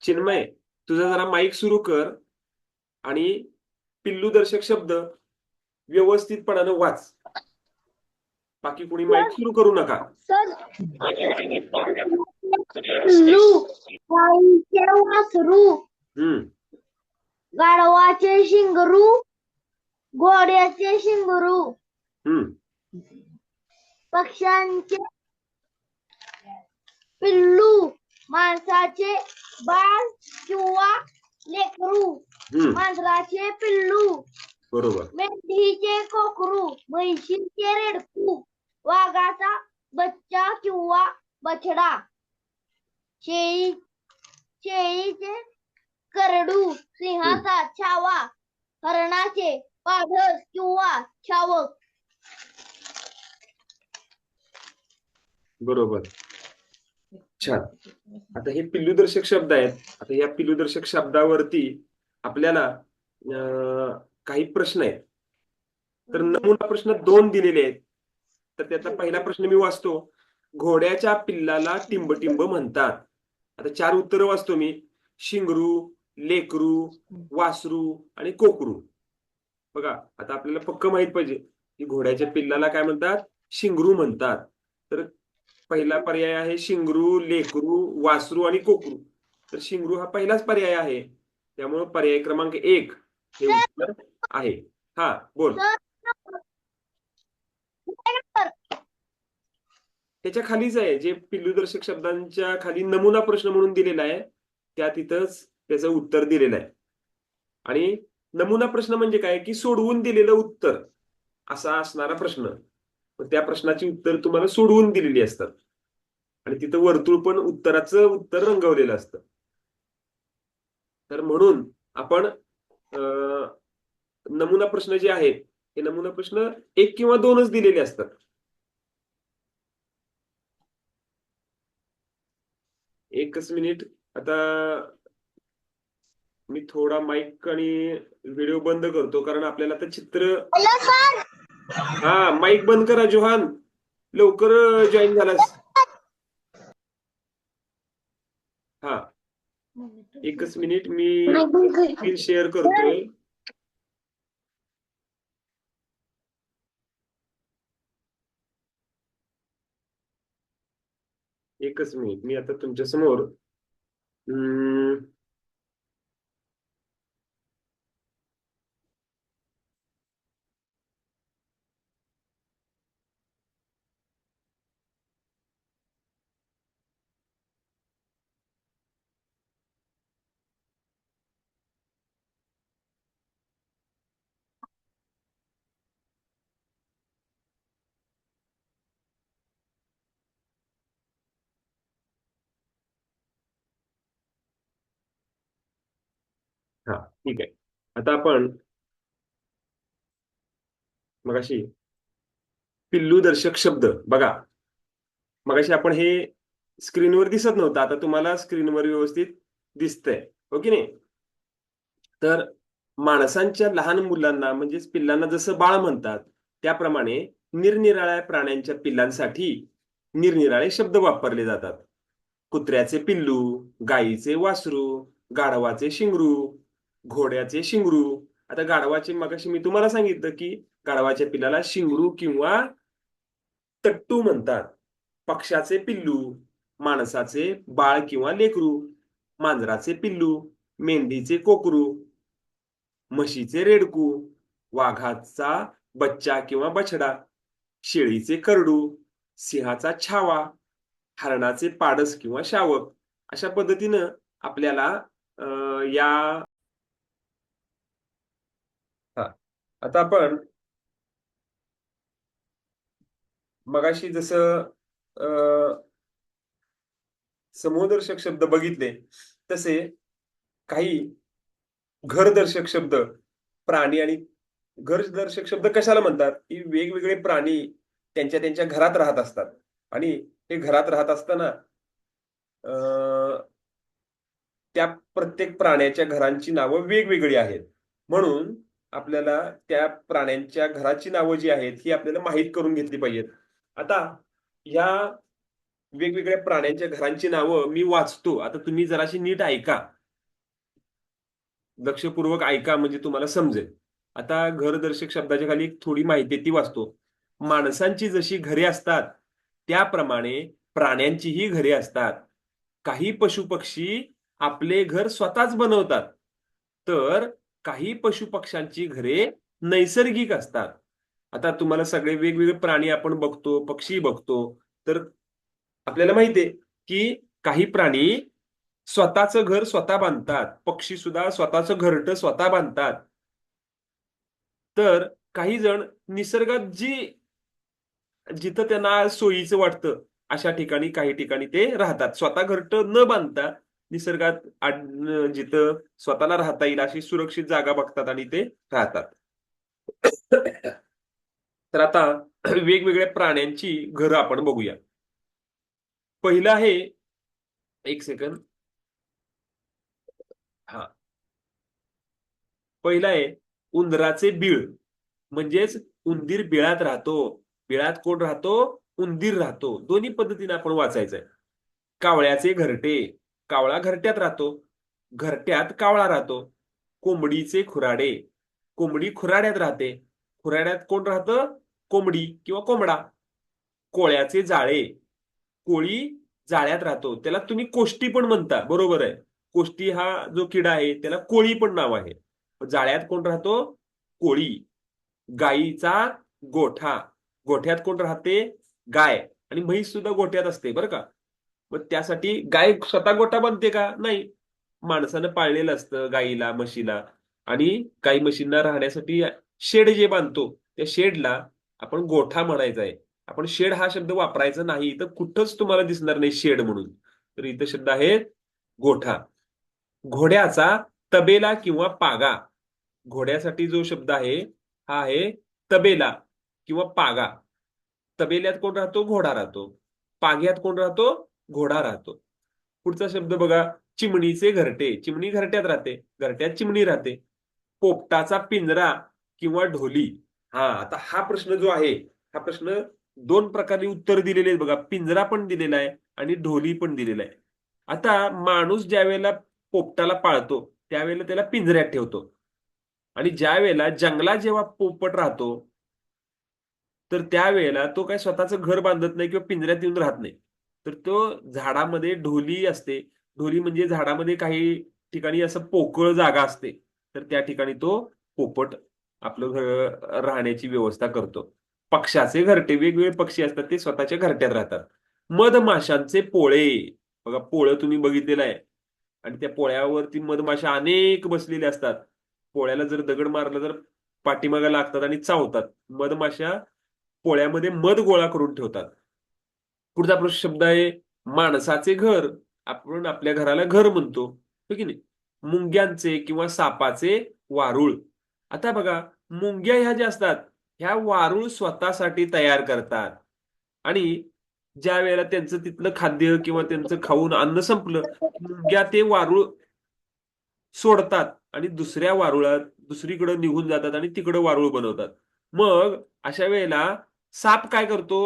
चिन्मय, तुझा जरा माईक सुरू कर आणि पिल्लू दर्शक शब्द व्यवस्थितपणाने वाच. बाकी कोणी माईक सुरू करू नका. पिल्लू, गाईचे वासरू, गाढवाचे शिंगरू, घोड्याचे शिंगरू, पक्ष्यांचे पिल्लू, माणसाचे बाळ किंवा लेकरू, मांजराचे पिल्लू, बरोबर, मेंढीचे कोकरू, म्हैशीचे रेडकू, वाघाचा बच्चा किंवा बछडा, शेळीचे करडू, सिंहाचा छावा, हरणाचे पाढस किंवा शावक. बरोबर, छान. आता हे पिल्लूदर्शक शब्द आहेत. आता या पिल्लूदर्शक शब्दावरती आपल्याला काही प्रश्न आहेत. तर नमुना प्रश्न 2 दिलेले आहेत. तर त्यातला पहिला प्रश्न मी वाचतो. घोड्याच्या पिल्लाला टिंबटिंब म्हणतात. आता 4 उत्तर वाचतो मी. शिंगरू, लेकरू, वासरू आणि कोकरू. बघा, आता आपल्याला पक्क माहित पाहिजे की घोड्याच्या पिल्लाला काय म्हणतात? शिंगरू म्हणतात. तर पहिला पर्याय आहे शिंगरू, लेकरू, वासरू आणि कोकरू. तर शिंगरू हा पहिलाच पर्याय आहे. त्यामुळे पर्याय क्रमांक 1 हे उत्तर आहे. हा, बोल. त्याच्या खालीच आहे, जे पिल्लूदर्शक शब्दांच्या खाली नमुना प्रश्न म्हणून दिलेला आहे, त्या तिथंच त्याचं उत्तर दिलेलं आहे. आणि नमुना प्रश्न म्हणजे काय की सोडवून दिलेलं उत्तर असा असणारा प्रश्न. त्या प्रश्नाची उत्तर तुम्हाला सोडवून दिलेली असतात आणि तिथं वर्तुळ पण उत्तराचं उत्तर रंगवलेलं असतं. तर म्हणून आपण नमुना प्रश्न जे आहेत हे नमुना प्रश्न 1 किंवा 2च दिलेले असतात. एकच मिनिट. आता मी थोडा माईक आणि व्हिडिओ बंद करतो, कारण आपल्याला आता चित्र. हा, माईक बंद करा जोहान, लवकर जॉईन झालास. हा, एकच मिनिट, मी स्क्रीन शेअर करतोय. एकच मिनिट, मी आता तुमच्या समोर हा, ठीक आहे. आता आपण मगाशी पिल्लू दर्शक शब्द बघा, मगाशी आपण हे स्क्रीनवर दिसत नव्हतं, आता तुम्हाला स्क्रीनवर व्यवस्थित दिसतंय, हो की नाही? तर माणसांच्या लहान मुलांना म्हणजेच पिल्लांना जसं बाळ म्हणतात, त्याप्रमाणे निरनिराळ्या प्राण्यांच्या पिल्लांसाठी निरनिराळे शब्द वापरले जातात. कुत्र्याचे पिल्लू, गाईचे वासरू, गाढवाचे शिंगरू, घोड्याचे शिंगरू. आता गाढवाचे मगाशी मी तुम्हाला सांगितलं की गाढवाच्या पिल्लाला शिंगरू किंवा तट्टू म्हणतात. पक्ष्याचे पिल्लू, माणसाचे बाळ किंवा लेकरू, मांजराचे पिल्लू, मेंढीचे कोकरू, म्हशीचे रेडकू, वाघाचा बच्चा किंवा बछडा, शेळीचे करडू, सिंहाचा छावा, हरणाचे पाडस किंवा शावक. अशा पद्धतीनं आपल्याला या आता आपण मगाशी जसं समूहदर्शक शब्द बघितले, तसे काही घरदर्शक शब्द, प्राणी आणि घरदर्शक शब्द कशाला म्हणतात की वेगवेगळे प्राणी त्यांच्या त्यांच्या घरात राहत असतात आणि हे घरात राहत असताना त्या प्रत्येक प्राण्याच्या घरांची नावं वेगवेगळी आहेत. म्हणून आपल्याला त्या प्राण्यांच्या घराची नावं जी आहेत ही आपल्याला माहीत करून घेतली पाहिजेत. आता ह्या वेगवेगळ्या प्राण्यांच्या घरांची नावं मी वाचतो, आता तुम्ही जराशी नीट ऐका लक्षपूर्वक ऐका म्हणजे तुम्हाला समजेल. आता घरदर्शक शब्दाच्या खाली एक थोडी माहिती आहे ती वाचतो. माणसांची जशी घरे असतात त्याप्रमाणे प्राण्यांचीही घरे असतात. काही पशुपक्षी आपले घर स्वतःच बनवतात. तर काही पशुपक्ष्यांची घरे नैसर्गिक असतात. आता तुम्हाला सगळे वेगवेगळे प्राणी आपण बघतो, पक्षी बघतो. तर आपल्याला माहिती आहे, की काही प्राणी स्वतःचं घर स्वतः बांधतात. पक्षी सुद्धा स्वतःचं घरटं स्वतः बांधतात. तर काही जण निसर्गात जिथं त्यांना सोयीचं वाटतं, अशा ठिकाणी काही ठिकाणी ते राहतात. स्वतः घरटं न बांधता निसर्गात जिथं स्वतःला राहता येईल अशी सुरक्षित जागा बघतात आणि ते राहतात. तर आता वेगवेगळ्या प्राण्यांची घरं आपण बघूया. पहिलं आहे, एक सेकंद. हा, पहिलं आहे उंदराचे बीळ. म्हणजेच उंदीर बिळात राहतो. बिळात कोण राहतो? उंदीर राहतो. दोन्ही पद्धतीने आपण वाचायचंय. कावळ्याचे घरटे. कावळा घरट्यात राहतो. घरट्यात कावळा राहतो. कोंबडीचे खुराडे. कोंबडी खुराड्यात राहते. खुराड्यात कोण राहतं? कोंबडी किंवा कोंबडा. कोळ्याचे जाळे. कोळी जाळ्यात राहतो. त्याला तुम्ही कोष्टी पण म्हणता, बरोबर आहे. कोष्टी हा जो किडा आहे त्याला कोळी पण नाव आहे. जाळ्यात कोण राहतो? कोळी. गायीचा गोठा. गोठ्यात कोण राहते? गाय. आणि म्हैस सुद्धा गोठ्यात असते बरं का. मग त्यासाठी गाय स्वतः गोठा बांधते का? नाही. माणसानं पाळलेलं असतं गायीला, म्हशीला. आणि गाई म्हशींना राहण्यासाठी शेड जे बांधतो त्या शेडला आपण गोठा म्हणायचा आहे. आपण शेड हा शब्द वापरायचा नाही. तर कुठंच तुम्हाला दिसणार नाही शेड म्हणून. तर इथं शब्द आहे गोठा. घोड्याचा तबेला किंवा पागा. घोड्यासाठी जो शब्द आहे हा आहे तबेला किंवा पागा. तबेल्यात कोण राहतो? घोडा राहतो. पाग्यात कोण राहतो? घोडा राहतो. पुढचा शब्द बघा, चिमणीचे घरटे. चिमणी घरट्यात राहते. घरट्यात चिमणी राहते. पोपटाचा पिंजरा किंवा ढोली. आता हा प्रश्न जो आहे, हा प्रश्न दोन प्रकारे उत्तर दिलेले आहेत बघा. पिंजरा पण दिलेला आहे आणि ढोली पण दिलेला आहे. आता माणूस ज्या वेळेला पोपटाला पाळतो त्यावेळेला त्याला पिंजऱ्यात ठेवतो. आणि ज्या वेळेला जंगलात जेव्हा पोपट राहतो तर त्यावेळेला तो काय स्वतःचं घर बांधत नाही किंवा पिंजऱ्यात येऊन राहत नाही. तर तो झाडामध्ये ढोली असते. ढोली म्हणजे झाडामध्ये काही ठिकाणी असं पोकळ जागा असते. तर त्या ठिकाणी तो पोपट आपलं घर राहण्याची व्यवस्था करतो. पक्ष्याचे घरटे. वेगवेगळे पक्षी असतात ते स्वतःच्या घरट्यात राहतात. मधमाशांचे पोळे. बघा पोळं तुम्ही बघितलेलं आहे. आणि त्या पोळ्यावरती मधमाशा अनेक बसलेल्या असतात. पोळ्याला जर दगड मारला तर पाठीमागे लागतात आणि चावतात. मधमाशा पोळ्यामध्ये मध गोळा करून ठेवतात. पुढचा प्रश्न शब्द आहे माणसाचे घर. आपण आपल्या घराला घर म्हणतो, हो की नाही. मुंग्यांचे किंवा सापाचे वारूळ. आता बघा, मुंग्या ह्या ज्या असतात ह्या वारूळ स्वतःसाठी तयार करतात. आणि ज्या वेळेला त्यांचं तिथलं खाद्य किंवा त्यांचं खाऊन अन्न संपलं, मुंग्या ते वारूळ सोडतात आणि दुसऱ्या वारुळात दुसरीकडे निघून जातात आणि तिकडे वारुळ बनवतात. मग अशा वेळेला साप काय करतो?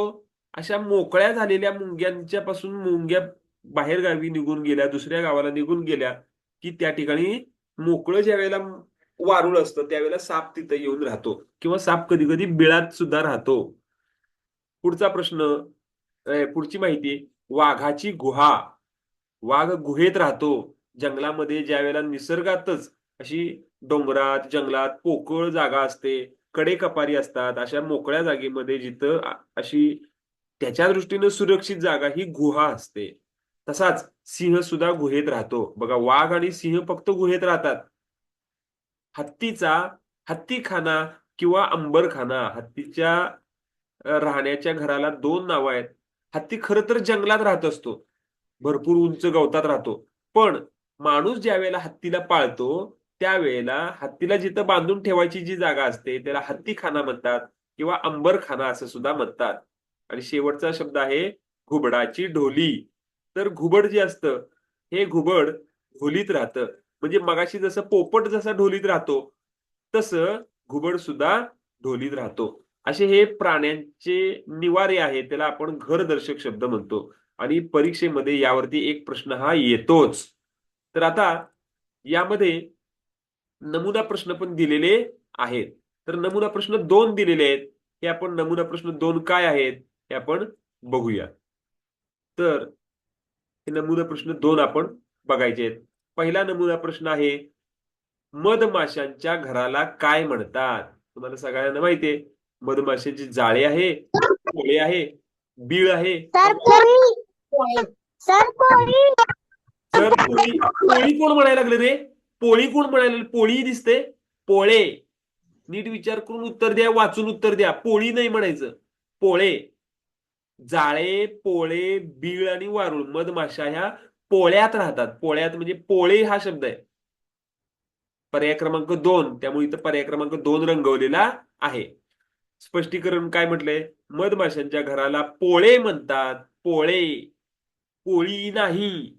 अशा मोकळ्या झालेल्या मुंग्यांच्या पासून मुंग्या बाहेर गावी निघून गेल्या, दुसऱ्या गावाला निघून गेल्या, की त्या ठिकाणी मोकळं ज्या वेळेला वारुळ असतं त्यावेळेला साप तिथं येऊन राहतो किंवा साप कधी-कधी बिळात सुद्धा राहतो. पुढचा प्रश्न, पुढची माहिती, वाघाची गुहा. वाघ गुहेत राहतो. जंगलामध्ये ज्यावेळेला निसर्गातच अशी डोंगरात, जंगलात पोकळ जागा असते, कडेकपारी असतात. अशा मोकळ्या जागेमध्ये जिथं अशी त्याच्या दृष्टीनं सुरक्षित जागा ही गुहा असते. तसाच सिंह सुद्धा गुहेत राहतो. बघा, वाघ आणि सिंह फक्त गुहेत राहतात. हत्तीचा हत्तीखाना किंवा अंबरखाना. हत्तीच्या राहण्याच्या घराला दोन नावं आहेत. हत्ती खरं तर जंगलात राहत असतो. भरपूर उंच गवतात राहतो. पण माणूस ज्यावेळेला हत्तीला पाळतो, त्यावेळेला हत्तीला जिथं बांधून ठेवायची जी जागा असते त्याला हत्तीखाना म्हणतात किंवा अंबरखाना असं सुद्धा म्हणतात. आणि शेवटचा शब्द आहे घुबडाची ढोली. तर घुबड जे असतं, हे घुबड ढोलीत राहतं. म्हणजे मगाशी जसं पोपट जसा ढोलीत राहतो, तसं घुबड सुद्धा ढोलीत राहतो. असे हे प्राण्यांचे निवारे आहेत. त्याला आपण घरदर्शक शब्द म्हणतो. आणि परीक्षेमध्ये यावरती एक प्रश्न हा येतोच. तर आता यामध्ये नमुना प्रश्न पण दिलेले आहेत. तर नमुना प्रश्न 2 दिलेले आहेत. हे आपण नमुना प्रश्न 2 काय आहेत हे आपण बघूया. तर हे नमुना प्रश्न 2 आपण बघायचे आहेत. पहिला नमुना प्रश्न आहे, मधमाशांच्या घराला काय म्हणतात? तुम्हाला सगळ्यांना माहिती आहे, मधमाशांची जाळे आहे, पोळे आहे, बीळ आहे. सर पोळी पोळी कोण म्हणायला लागले रे? पोळी कोण म्हणायला? पोळी दिसते, पोळे. नीट विचार करून उत्तर द्या, वाचून उत्तर द्या. पोळी नाही म्हणायचं, पोळे. जाळे, पोळे, बीळ आणि वारुळ मधमाशा ह्या पोळ्यात राहतात. पोळ्यात म्हणजे पोळे हा शब्द आहे. पर्याय क्रमांक 2, त्यामुळे इथं पर्याय क्रमांक 2 रंगवलेला आहे. स्पष्टीकरण काय म्हटलंय? मधमाशांच्या घराला पोळे म्हणतात, पोळे, पोळी नाही.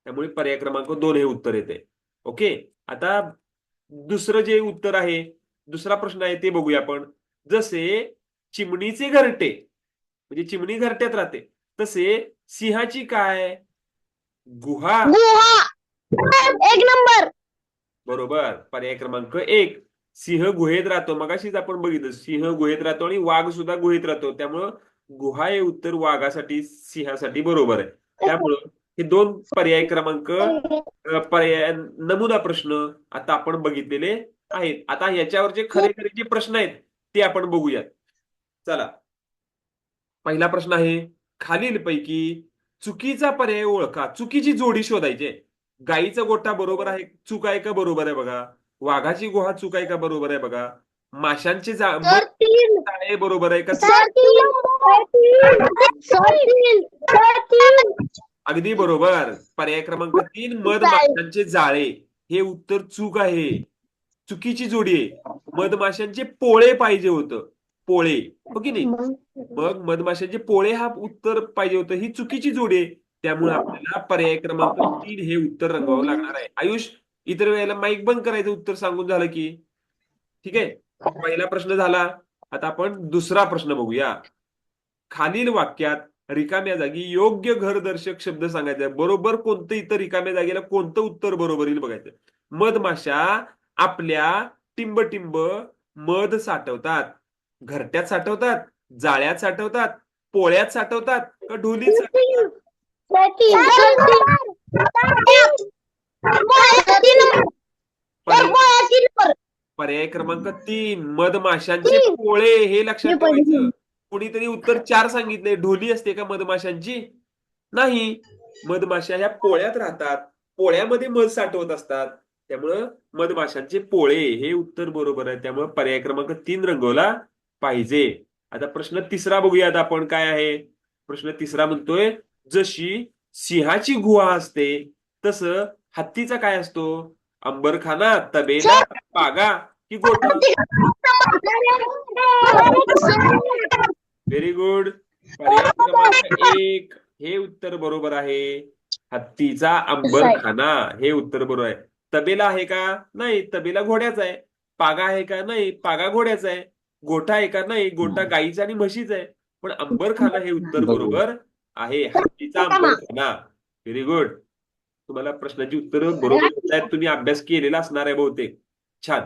त्यामुळे पर्याय क्रमांक 2 हे उत्तर येते. ओके. आता दुसरं जे उत्तर आहे, दुसरा प्रश्न आहे ते बघूया आपण. जसे चिमणीचे घरटे म्हणजे चिमणी घरट्यात राहते, तसे सिंहाची काय? गुहा. एक नंबर. बरोबर. पर्याय क्रमांक 1. सिंह गुहेत राहतो. मगाशीच आपण बघितलं, सिंह गुहेत राहतो आणि वाघ सुद्धा गुहेत राहतो. त्यामुळं गुहा हे उत्तर वाघासाठी, सिंहासाठी बरोबर आहे. त्यामुळं हे 2 पर्याय क्रमांक पर्याय नमुना प्रश्न आता आपण बघितलेले आहेत. आता याच्यावर जे खरे खरे जे प्रश्न आहेत ते आपण बघूयात. चला, पहिला प्रश्न आहे, खालीलपैकी चुकीचा पर्याय ओळखा. चुकीची जोडी शोधायची आहे. गाईचा गोठा बरोबर आहे, चूक आहे का बरोबर आहे बघा. वाघाची गुहा चूक आहे का बरोबर आहे बघा. माशांचे जाळे बरोबर आहे का? अगदी बरोबर. पर्याय क्रमांक 3, मधमाशांचे जाळे हे उत्तर चूक आहे. चुकीची जोडी आहे. मधमाशांचे पोळे पाहिजे होतं, पोळे. हो की नाही? मग मधमाशांचे पोळे हा उत्तर पाहिजे होतं, ही चुकीची जोडी आहे. त्यामुळे आपल्याला पर्याय क्रमांक 3 हे उत्तर रंगवावं लागणार आहे. आयुष, इतर वेळेला माईक बंद करायचं उत्तर सांगून झालं की. ठीक आहे. पहिला प्रश्न झाला. आता आपण दुसरा प्रश्न बघूया. खालील वाक्यात रिकाम्या जागी योग्य घरदर्शक शब्द सांगायचा. बरोबर कोणतं इथं रिकाम्या जागेला कोणतं उत्तर बरोबर येईल बघायचं. मधमाशा आपल्या टिंब मध साठवतात. घरट्यात साठवतात, जाळ्यात साठवतात, पोळ्यात साठवतात का ढोलीत साठवतात? पर्याय क्रमांक 3, मधमाशांचे पोळे. हे लक्षात ठेवायचं. कुणीतरी उत्तर 4 सांगितले. ढोली असते का मधमाशांची? नाही. मधमाशा ह्या पोळ्यात राहतात, पोळ्यामध्ये मध साठवत असतात. त्यामुळं मधमाशांचे पोळे हे उत्तर बरोबर आहे. त्यामुळे पर्याय क्रमांक 3 रंगवला पाहिजे. आता प्रश्न तिसरा बघूयात आपण काय आहे. प्रश्न तिसरा म्हणतोय, जशी सिंहाची गुहा असते तसं हत्तीचा काय असतो? अंबरखाना, तबेला, पागा की गोठा? Very good. पर्याय क्रमांक 1 हे उत्तर बरोबर आहे. हत्तीचा अंबरखाना हे उत्तर बरोबर आहे. तबेला आहे का? नाही, तबेला घोड्याचा आहे. पागा आहे का? नाही, पागा घोड्याचा आहे. गोठा आहे का? नाही, गोठा गाईचा आणि म्हशीचा आहे. पण अंबरखाना हे उत्तर बरोबर आहे. हत्तीचा अंबरखाना. Very good. तुम्हाला प्रश्नाची उत्तरं बरोबर येत आहेत. तुम्ही अभ्यास केलेला असणार आहे बहुतेक. छान.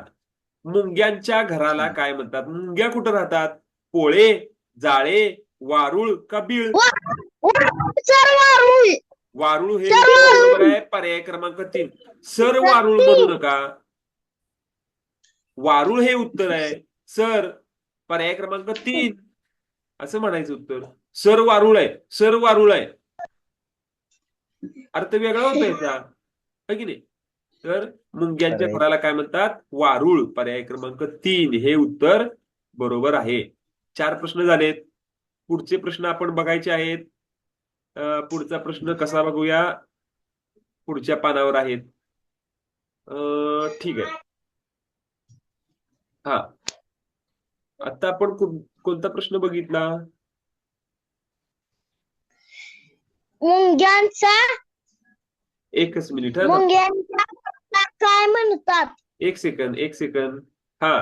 मुंग्यांच्या घराला काय म्हणतात? मुंग्या कुठं राहतात? पोळे, जाळे, वारुळ का बीळ? वारुळ हे बरोबर आहे. पर्याय क्रमांक 3. सर वारुळ म्हणू नका. वारुळ हे उत्तर आहे. सर पर्याय क्रमांक 3 असं म्हणायचं उत्तर. सर वारुळ आहे, सर वारुळ आहे. अर्थ वेगळा होता याचा, है की नाही? तर मुंग्यांच्या घराला काय म्हणतात? वारुळ. पर्याय क्रमांक 3 हे उत्तर बरोबर आहे. 4 प्रश्न झालेत. पुढचे प्रश्न आपण बघायचे आहेत. पुढचा प्रश्न कसा बघूया, पुढच्या पानावर आहेत. ठीक आहे. हा, आता आपण कोणता प्रश्न बघितला? मुंग्यांचा एकच मिनिट. मुंग्यांचा काय म्हणतात? एक सेकंद. हा,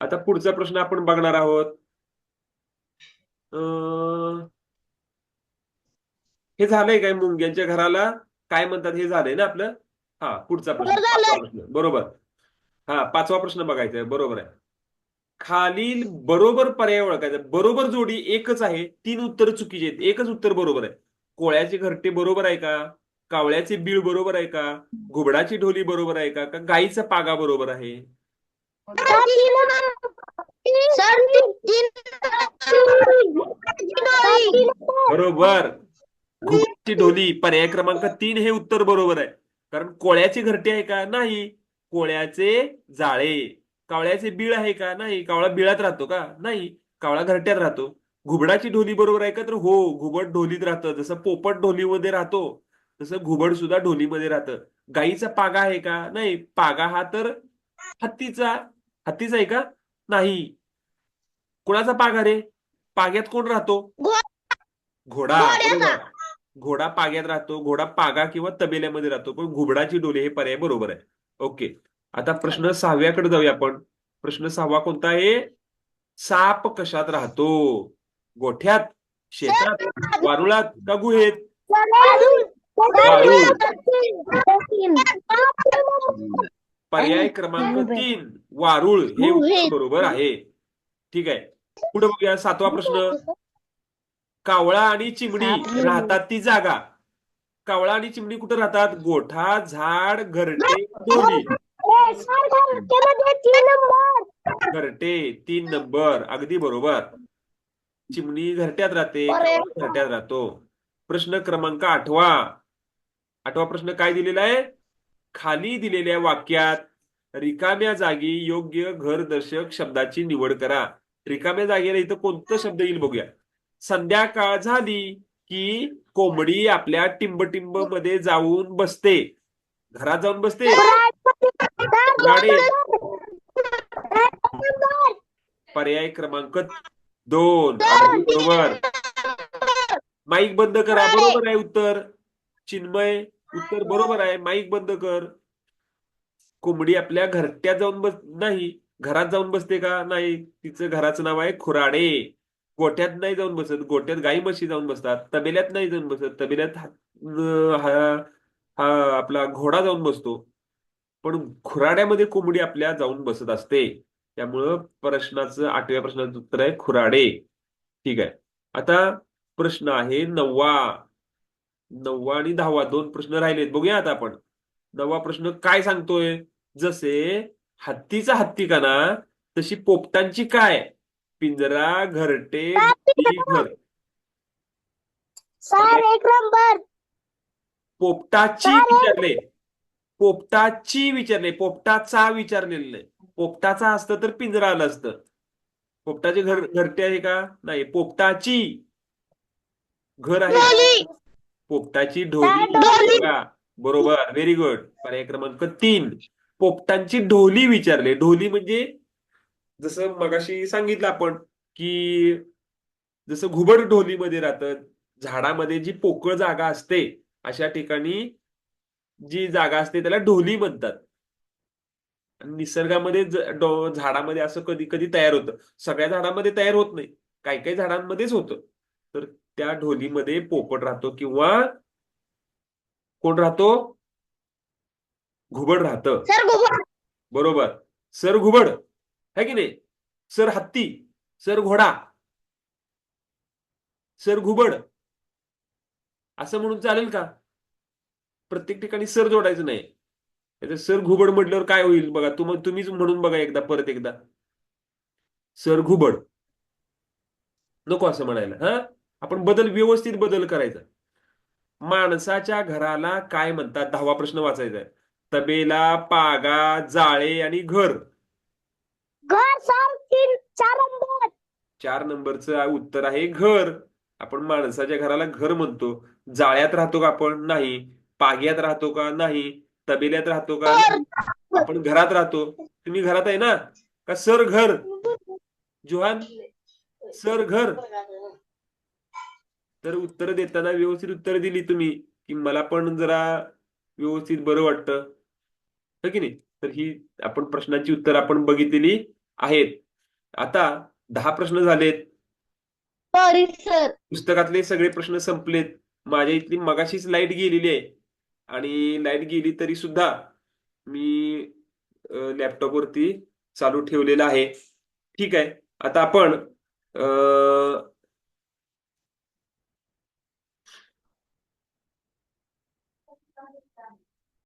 आता पुढचा प्रश्न आपण बघणार आहोत. हे झालंय काय? मुंग्यांच्या घराला काय म्हणतात हे झालंय ना आपलं? हा, पुढचा प्रश्न बरोबर. हा, 5वा प्रश्न बघायचा आहे. बरोबर आहे. खालील बरोबर पर्याय ओळखायचा. बरोबर जोडी एकच आहे. 3 उत्तर चुकीची आहेत. एकच उत्तर बरोबर आहे. कोळ्याचे घरटे बरोबर आहे का? कावळ्याचे बीळ बरोबर आहे का? घुबडाची ढोली बरोबर आहे का? का गाईचा पागा बरोबर आहे? सर बरोबर. घुबडाची ढोली पर्याय क्रमांक 3 हे उत्तर बरोबर आहे. कारण कोळ्याचे घरटे आहे का? नाही. कोळ्याचे जाळे. कावळ्याचे बीळ आहे का? नाही. कावळा बिळात राहतो का? नाही. कावळा घरट्यात राहतो. घुबडाची ढोली बरोबर आहे का? तर हो, घुबड ढोलीत राहतं. जसं पोपट ढोलीमध्ये राहतो तसं घुबड सुद्धा ढोलीमध्ये राहतं. गाईचा पागा आहे का? नाही. पागा हा तर हत्तीचा. हत्तीचा आहे का? नाही. कुणाचा पागा रे? पाग्यात कोण राहतो? घोडा. बरोबर. घोडा पाग्यात राहतो. घोडा पागा किंवा तबेल्यामध्ये राहतो. पण घुबडाची डोली हे पर्याय बरोबर आहे. ओके. आता प्रश्न 6व्याकडे जाऊया आपण. प्रश्न 6वा कोणता आहे? साप कशात राहतो? गोठ्यात, शेतात, वारुळात का गुहेत? पर्याय क्रमांक 3 वारुळ हे उत्तर बरोबर आहे. ठीक आहे. पुढे बघूया 7वा प्रश्न. कावळा आणि चिमणी राहतात ती जागा. कावळा आणि चिमणी कुठे राहतात? गोठा, झाड, घरटे, ढोली. घरटे 3 नंबर. अगदी बरोबर. चिमणी घरट्यात राहते, कावळा घरट्यात राहतो. प्रश्न क्रमांक 8वा. 8वा प्रश्न काय दिलेला आहे? खाली दिलेल्या वाक्यात रिकाम्या जागी योग्य घरदर्शक शब्दाची निवड करा. रिकाम्या जागेला इथं कोणतं शब्द येईल बघूया. संध्याकाळ झाली की कोंबडी आपल्या टिंबटिंब मध्ये जाऊन बसते. घरात जाऊन बसते. गाडे. पर्याय क्रमांक 2 अगदी बरोबर. माईक बंद करा. बरोबर आहे उत्तर. चिन्मय उत्तर बरोबर आहे. माईक बंद कर. कोंबडी आपल्या घरट्यात जाऊन नाही. घरात जाऊन बसते का? नाही. तिचं घराचं नाव आहे खुराडे. गोठ्यात नाही जाऊन बसत. गोठ्यात गाई म्हशी जाऊन बसतात. तबेल्यात नाही जाऊन बसत. तबेल्यात हा आपला घोडा जाऊन बसतो. पण खुराड्यामध्ये कोंबडी आपल्या जाऊन बसत असते. त्यामुळं 8व्या प्रश्नाचं उत्तर आहे खुराडे. ठीक आहे. आता प्रश्न आहे 9वा. 9वा आणि 10वा 2 प्रश्न राहिलेत. बघूया आता आपण. 9वा प्रश्न काय सांगतोय? जसे हत्तीचा हत्तीखाना तशी पोपटांची काय? पिंजरा, घरटे, घर. Sir 1 number. पोपटाची विचारले. पोपटाची विचारले. पोपटाचा विचारलेलं नाही. पोपटाचा असतं तर पिंजरा आलं असतं. पोपटाचे घरटे आहे का? नाही. पोपटाची घर आहे. पोपटाची ढोली का? बरोबर. Very good. पर्याय क्रमांक 3 पोपटांची ढोली विचारले. ढोली म्हणजे जसं मगाशी सांगितलं आपण की जसं घुबड ढोलीमध्ये राहतं. झाडामध्ये जी पोकळ जागा असते अशा ठिकाणी जी जागा असते त्याला ढोली म्हणतात. निसर्गामध्ये झाडामध्ये असं कधी कधी तयार होतं. सगळ्या झाडांमध्ये तयार होत नाही. काही काही झाडांमध्येच होतं. तर त्या ढोलीमध्ये पोपट राहतो किंवा कोण राहतो? घुबड राहतं. बरोबर. सर घुबड है की नाही? सर हत्ती, सर घोडा, सर घुबड असं म्हणून चालेल का? प्रत्येक ठिकाणी सर जोडायचं नाही. सर घुबड म्हटल्यावर काय होईल बघा. तुम्हीच म्हणून बघा एकदा, परत एकदा. सर घुबड नको असं म्हणायला. हा, आपण व्यवस्थित बदल करायचा. माणसाच्या घराला काय म्हणतात? 10वा प्रश्न वाचायचा आहे. तबेला, पागा, जाळे आणि घर. घर सर 4 नंबर. 4 नंबरचं उत्तर आहे घर. आपण माणसाच्या घराला घर म्हणतो. जाळ्यात राहतो का आपण? नाही. पाग्यात राहतो का? नाही. तबेल्यात राहतो का? नाही. आपण घरात राहतो. तुम्ही घरात आहे ना? का सर घर? जोहान, सर घर. तर उत्तर देताना व्यवस्थित उत्तर दिली तुम्ही की मला पण जरा व्यवस्थित बरं वाटतं, है की नाही? तर ही आपण प्रश्नांची उत्तर आपण बघितलेली आहेत. आता 10 प्रश्न झालेत. Sorry sir. पुस्तकातले सगळे प्रश्न संपलेत. माझ्या इथली मगाशीच लाईट गेलेली आहे आणि लाईट गेली तरी सुद्धा मी लॅपटॉपवरती चालू ठेवलेला आहे. ठीक आहे. आता आपण